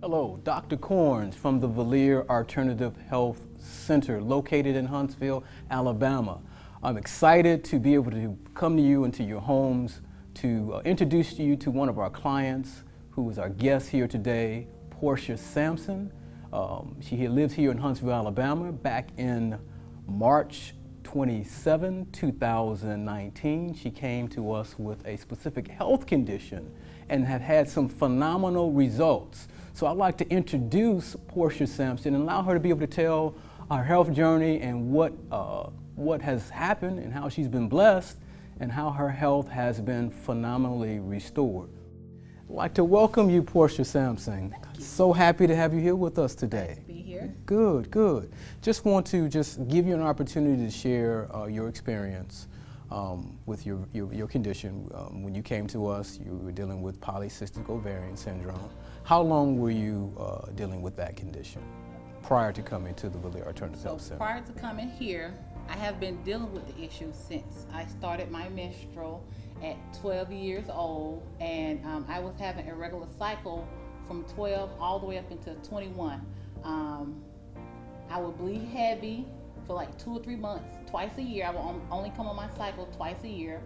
Hello, Dr. Corns from the Valier Alternative Health Center located in Huntsville, Alabama. I'm excited to be able to come to you into your homes to introduce you to one of our clients who is our guest here today, Portia Sampson. She lives here in Huntsville, Alabama. Back in March 27, 2019, she came to us with a specific health condition and have had some phenomenal results. So I'd like to introduce Portia Sampson and allow her to be able to tell our health journey and what has happened and how she's been blessed and how her health has been phenomenally restored. I'd like to welcome you, Portia Sampson. So happy to have you here with us today. Nice to be here. Good, good. Just want to give you an opportunity to share your experience with your condition. When you came to us, you were dealing with polycystic ovarian syndrome. How long were you dealing with that condition prior to coming to the Valier Alternative Health Center? Prior to coming here, I have been dealing with the issue since I started my menstrual at 12 years old, and I was having a irregular cycle from 12 all the way up into 21. I would bleed heavy for like 2 or 3 months, twice a year. I would only come on my cycle twice a year.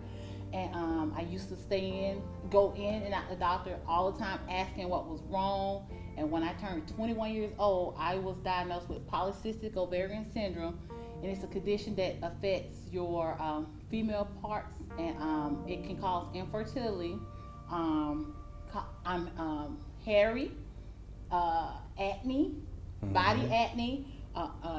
And I used to go in and out the doctor all the time asking what was wrong. And when I turned 21 years old, I was diagnosed with polycystic ovarian syndrome. And it's a condition that affects your female parts, and it can cause infertility. I'm hairy, acne, body acne.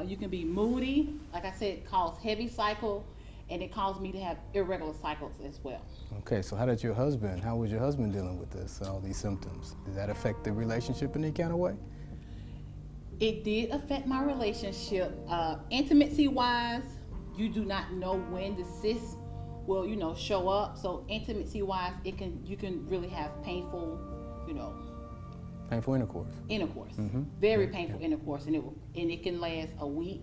You can be moody. Like I said, cause heavy cycle. And it caused me to have irregular cycles as well. Okay, so how was your husband dealing with this, all these symptoms? Did that affect the relationship in any kind of way? It did affect my relationship. Intimacy-wise, you do not know when the cyst will, show up. So intimacy-wise, you can really have painful, Painful intercourse. Intercourse. Mm-hmm. Very painful intercourse, and it can last a week,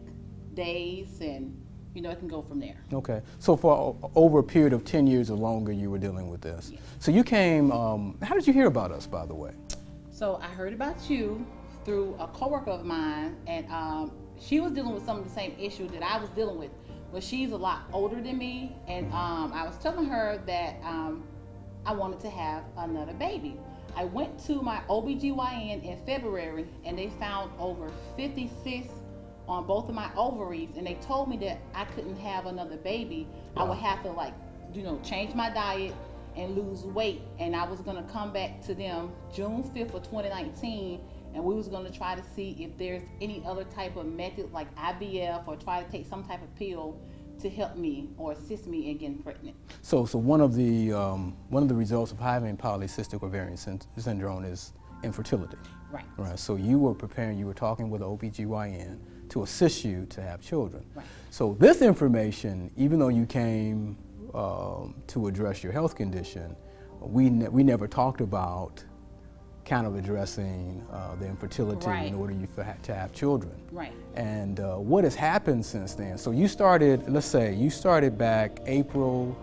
days, and it can go from there. Okay, so for over a period of 10 years or longer, you were dealing with this. Yes. So you came, how did you hear about us, by the way? So I heard about you through a coworker of mine, and she was dealing with some of the same issue that I was dealing with, but she's a lot older than me, and I was telling her that I wanted to have another baby. I went to my OBGYN in February, and they found over 50 cysts on both of my ovaries, and they told me that I couldn't have another baby. Wow. I would have to change my diet and lose weight, and I was gonna come back to them June 5th of 2019, and we was gonna try to see if there's any other type of method like IVF, or try to take some type of pill to help me or assist me in getting pregnant. So one of the results of having polycystic ovarian syndrome is infertility. Right. Right. So you were talking with an OBGYN to assist you to have children. Right. So this information, even though you came to address your health condition, we never talked about kind of addressing the infertility. Right. In order to have children. Right. And what has happened since then? So you started, let's say, back April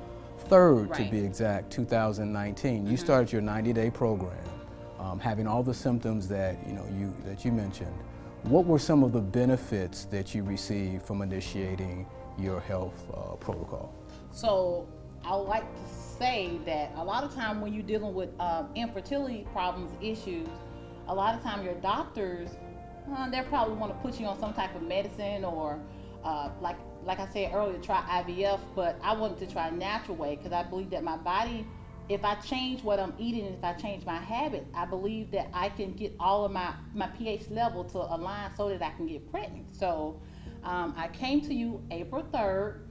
3rd, right, to be exact, 2019. You started your 90-day program, having all the symptoms that you mentioned. What were some of the benefits that you received from initiating your health protocol? So I would like to say that a lot of time when you're dealing with infertility problems, issues, a lot of time your doctors, they probably want to put you on some type of medicine, or like I said earlier, try IVF, but I wanted to try a natural way, because I believe that my body, if I change what I'm eating and if I change my habit, I believe that I can get all of my pH level to align so that I can get pregnant. So I came to you April 3rd,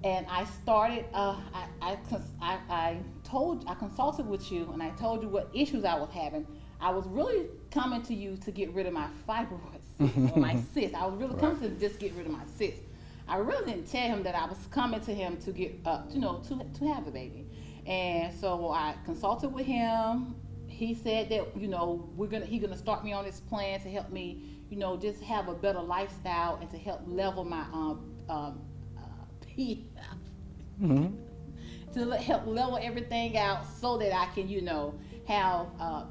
and I started, I consulted with you, and I told you what issues I was having. I was really coming to you to get rid of my fibroids, or my cysts. I was really coming to just get rid of my cysts. I really didn't tell him that I was coming to him to get, to have a baby. And so I consulted with him. He said that, he's gonna start me on this plan to help me, just have a better lifestyle, and to help level my to help level everything out so that I can, have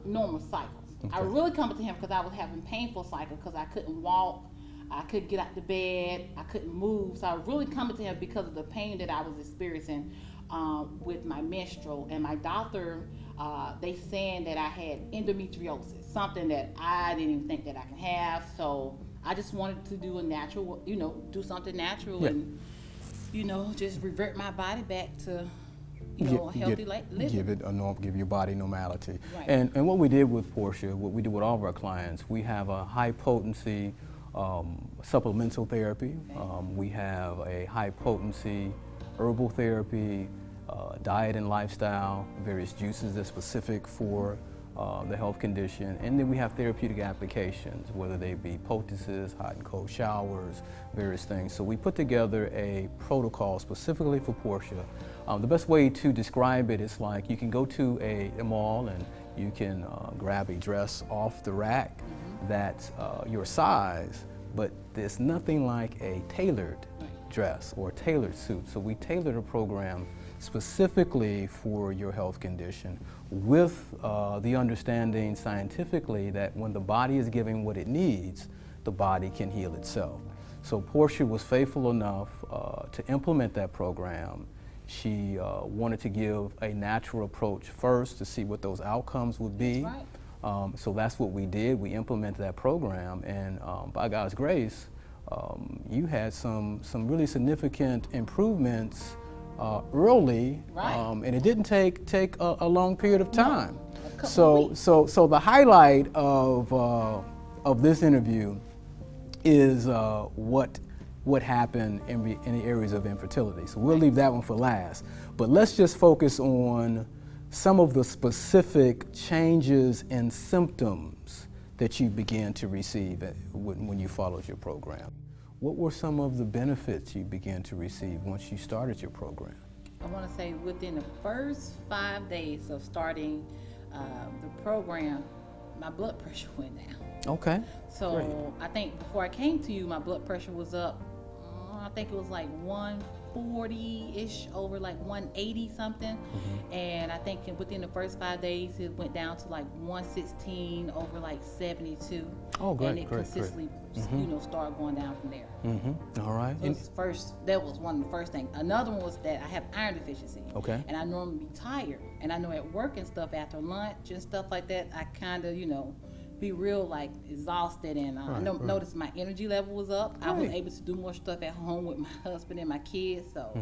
normal cycles. I really come to him because I was having painful cycle because I couldn't walk, I couldn't get out the bed, I couldn't move. So I really coming to him because of the pain that I was experiencing with my menstrual. And my doctor, they saying that I had endometriosis, something that I didn't even think that I could have. So I just wanted to do a natural, do something natural and, just revert my body back to, a healthy living. Give your body normality. Right. And what we did with Portia, what we do with all of our clients, we have a high potency supplemental therapy. Okay. We have a high potency herbal therapy, diet and lifestyle, various juices that's specific for the health condition, and then we have therapeutic applications, whether they be poultices, hot and cold showers, various things. So we put together a protocol specifically for Portia. The best way to describe it is like you can go to a mall and you can grab a dress off the rack that's your size, but there's nothing like a tailored dress or a tailored suit. So we tailored a program specifically for your health condition with the understanding scientifically that when the body is giving what it needs, the body can heal itself. So Portia was faithful enough to implement that program. She wanted to give a natural approach first to see what those outcomes would be. That's right. So that's what we did. We implemented that program, and by God's grace, you had some really significant improvements early, Right. And it didn't take a long period of time. A couple So of weeks. so the highlight of this interview is what happened in the areas of infertility. So we'll leave that one for last. But let's just focus on some of the specific changes in symptoms that you began to receive when you followed your program. What were some of the benefits you began to receive once you started your program? I want to say within the first 5 days of starting the program, my blood pressure went down. Okay. So Great. I think before I came to you, my blood pressure was up, I think it was like 140-ish over like 180 something. And I think within the first 5 days, it went down to like 116 over like 72. Oh, great, and it great, consistently, started going down from there. All right. So that was one of the first things. Another one was that I have iron deficiency. Okay. And I normally be tired. And I know at work and stuff after lunch and stuff like that, I kind of, be real like exhausted, and I noticed my energy level was up. I was able to do more stuff at home with my husband and my kids. So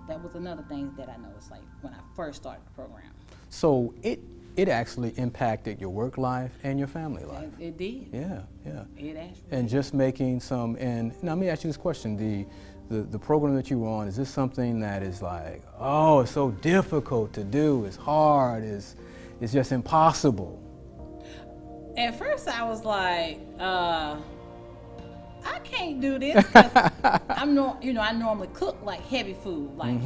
that was another thing that I noticed like when I first started the program. So it actually impacted your work life and your family life. It did. Yeah. It actually. And just making some, and now let me ask you this question, the program that you were on, is this something that is like, oh, it's so difficult to do, it's hard, it's just impossible? At first I was like, I can't do this, 'cause I normally cook like heavy food, like,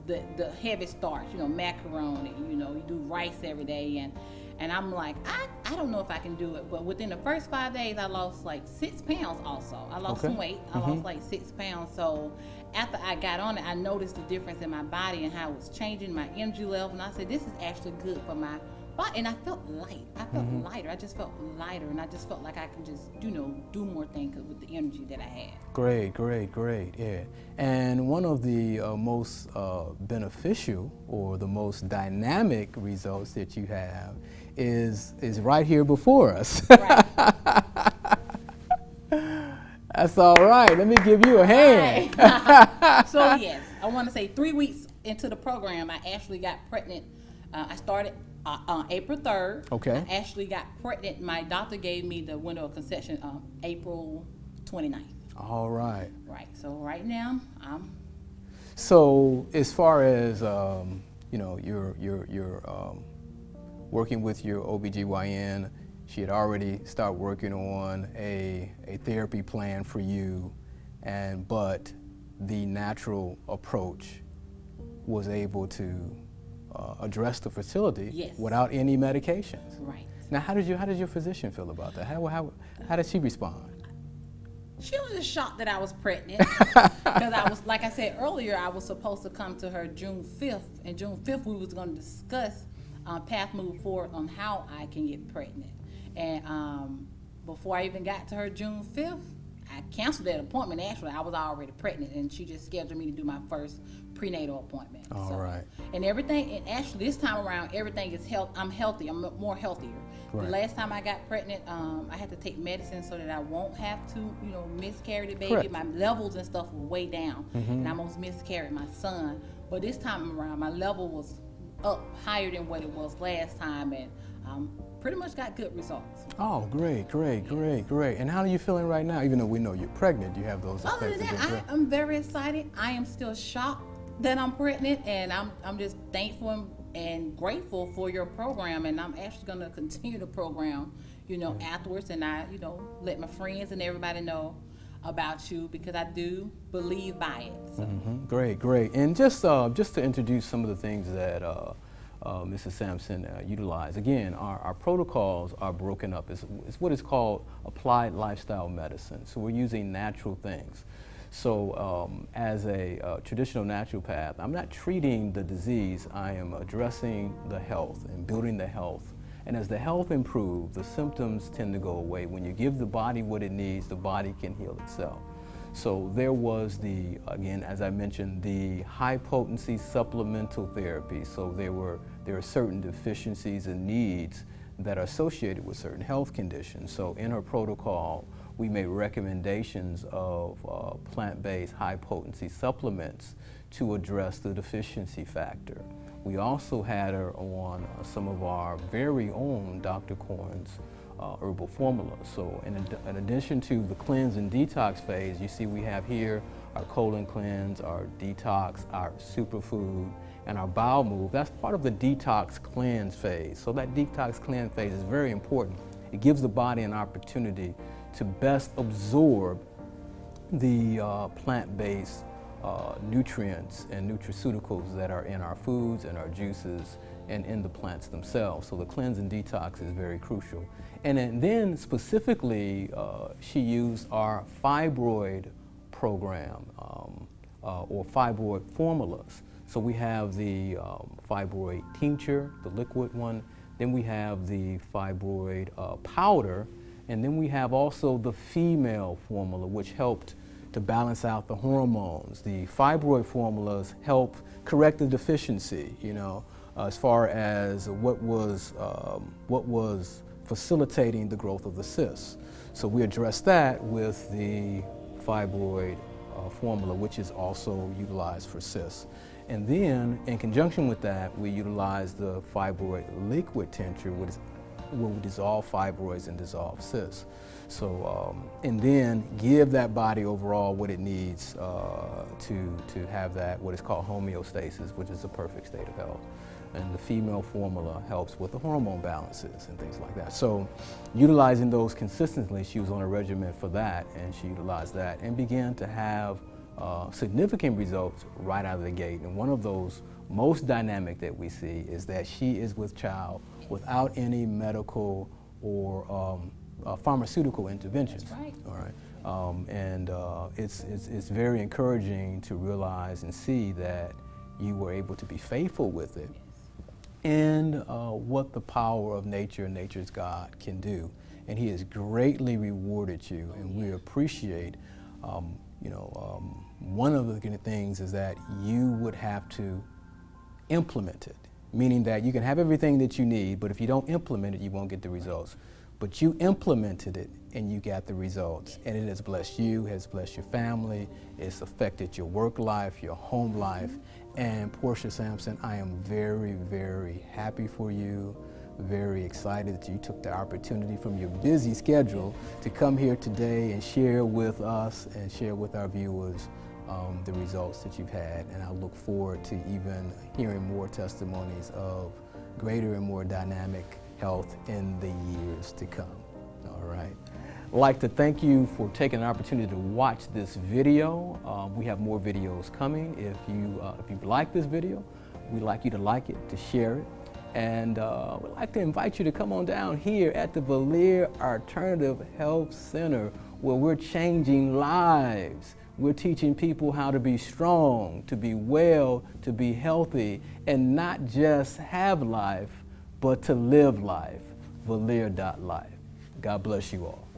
the heavy starch, macaroni, you do rice every day, and I'm like, I don't know if I can do it. But within the first 5 days, I lost like 6 pounds also. I lost some weight. I lost like 6 pounds. So after I got on it, I noticed the difference in my body and how it was changing my energy level. And I said, this is actually good for my body. And I felt light. I felt lighter. I just felt lighter. And I just felt like I could just, do more things with the energy that I had. Great, yeah. And one of the most beneficial or the most dynamic results that you have is right here before us. Right. That's all right. Let me give you a hand. Right. So yes, I want to say 3 weeks into the program, I actually got pregnant. I started on April 3rd. Okay. I actually got pregnant. My doctor gave me the window of conception April 29th. All right. Right. So right now, So as far as you're working with your OBGYN, she had already started working on a therapy plan for you, but the natural approach was able to address the fertility without any medications. right. Now, how did your physician feel about that? How did she respond? She was just shocked that I was pregnant because I was, like I said earlier, I was supposed to come to her June 5th, and June 5th we was going to discuss path move forward on how I can get pregnant. And before I even got to her June 5th, I canceled that appointment. Actually, I was already pregnant, and she just scheduled me to do my first prenatal appointment. All right. And everything, and actually this time around, everything is I'm healthy. I'm more healthier. Right. The last time I got pregnant, I had to take medicine so that I won't have to, miscarry the baby. Correct. My levels and stuff were way down, and I almost miscarried my son. But this time around, my level was up higher than what it was last time, and pretty much got good results. Oh, great. And how are you feeling right now? Even though we know you're pregnant, you have those effects. Other than that, I'm very excited. I am still shocked that I'm pregnant, and I'm just thankful and grateful for your program, and I'm actually going to continue the program, afterwards, and I, let my friends and everybody know about you, because I do believe by it. So. Great. And just to introduce some of the things that Mrs. Sampson utilized. Again, our protocols are broken up. It's what is called applied lifestyle medicine. So we're using natural things. So as a traditional naturopath, I'm not treating the disease, I am addressing the health and building the health. And as the health improves, the symptoms tend to go away. When you give the body what it needs, the body can heal itself. So there was again, as I mentioned, the high potency supplemental therapy. So there are certain deficiencies and needs that are associated with certain health conditions. So in her protocol, we made recommendations of plant-based high potency supplements to address the deficiency factor. We also had her on some of our very own Dr. Korn's herbal formulas. So in addition to the cleanse and detox phase, you see we have here our colon cleanse, our detox, our superfood, and our bowel move. That's part of the detox cleanse phase. So that detox cleanse phase is very important. It gives the body an opportunity to best absorb the plant-based nutrients and nutraceuticals that are in our foods and our juices and in the plants themselves. So the cleanse and detox is very crucial. And then specifically, she used our fibroid program or fibroid formulas. So we have the fibroid tincture, the liquid one, then we have the fibroid powder, and then we have also the female formula, which helped to balance out the hormones. The fibroid formulas help correct the deficiency, as far as what was facilitating the growth of the cysts. So we address that with the fibroid formula, which is also utilized for cysts. And then, in conjunction with that, we utilize the fibroid liquid tincture, which will dissolve fibroids and dissolve cysts. So, and then give that body overall what it needs to have that, what is called homeostasis, which is the perfect state of health. And the female formula helps with the hormone balances and things like that. So utilizing those consistently, she was on a regimen for that, and she utilized that and began to have significant results right out of the gate. And one of those most dynamic that we see is that she is with child without any medical or pharmaceutical interventions. That's right. All right. It's very encouraging to realize and see that you were able to be faithful with it, and what the power of nature and nature's God can do. And He has greatly rewarded you, and we appreciate, one of the things is that you would have to implement it, meaning that you can have everything that you need, but if you don't implement it, you won't get the results. But you implemented it and you got the results, and it has blessed you, has blessed your family, it's affected your work life, your home life. And Portia Sampson, I am very, very happy for you, very excited that you took the opportunity from your busy schedule to come here today and share with us and share with our viewers the results that you've had. And I look forward to even hearing more testimonies of greater and more dynamic health in the years to come. All right. I'd like to thank you for taking an opportunity to watch this video. We have more videos coming. If you like this video, we'd like you to like it, to share it. And we'd like to invite you to come on down here at the Valier Alternative Health Center, where we're changing lives. We're teaching people how to be strong, to be well, to be healthy, and not just have life, but to live life. Valier.life. God bless you all.